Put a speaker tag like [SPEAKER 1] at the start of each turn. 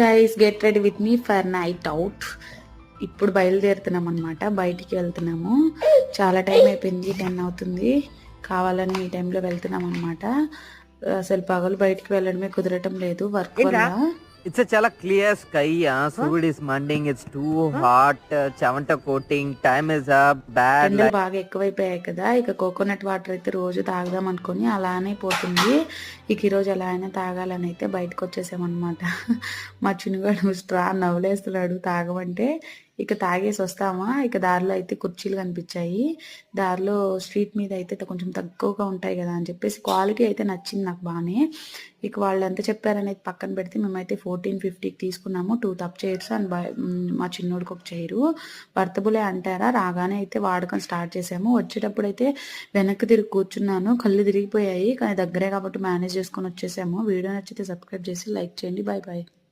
[SPEAKER 1] Guys get ready with me for night out. ఇప్పుడు బయలుదేరుతున్నాం అనమాట, బయటికి వెళ్తున్నాము. చాలా టైం అయిపోయింది, 10 అవుతుంది. కావాలని ఈ టైంలో వెళ్తున్నాం అనమాట. అసలు పగలు బయటికి వెళ్ళడమే కుదరటం లేదు వర్క్ వల్ల.
[SPEAKER 2] It's a chala clear sky. Sud is mending. It's too hot. Chavanta coating. Time is up. Bad.
[SPEAKER 1] ఎండలు బాగా ఎక్కువైపోయాయి కదా, ఇక కోకోనట్ వాటర్ అయితే రోజు తాగదాం అనుకుని అలానే పోతుంది. ఇక ఈరోజు ఎలా అయినా తాగాలని అయితే బయటకు వచ్చేసామన్నమాట. మా చిన్నగాడు స్ట్రా నవ్వులేస్తున్నాడు తాగమంటే. ఇక తాగేసి వస్తామా, ఇక దారిలో అయితే కుర్చీలు కనిపించాయి. దారిలో స్ట్రీట్ మీద అయితే కొంచెం తక్కువగా ఉంటాయి కదా అని చెప్పేసి క్వాలిటీ అయితే నచ్చింది నాకు బాగానే. ఇక వాళ్ళు ఎంత చెప్పారనేది పక్కన పెడితే మేమైతే 1450కి తీసుకున్నాము. 2 టప్ చైర్స్ అండ్ మా చిన్నోడికి ఒక చైరు. వర్తబులే అంటారా, రాగానే అయితే వాడకం స్టార్ట్ చేసాము. వచ్చేటప్పుడు అయితే వెనక్కి తిరిగి కూర్చున్నాను, కళ్ళు తిరిగిపోయాయి. కానీ దగ్గరే కాబట్టి మేనేజ్ చేసుకొని వచ్చేసాము. వీడియో నచ్చితే సబ్స్క్రైబ్ చేసి లైక్ చేయండి. Bye bye.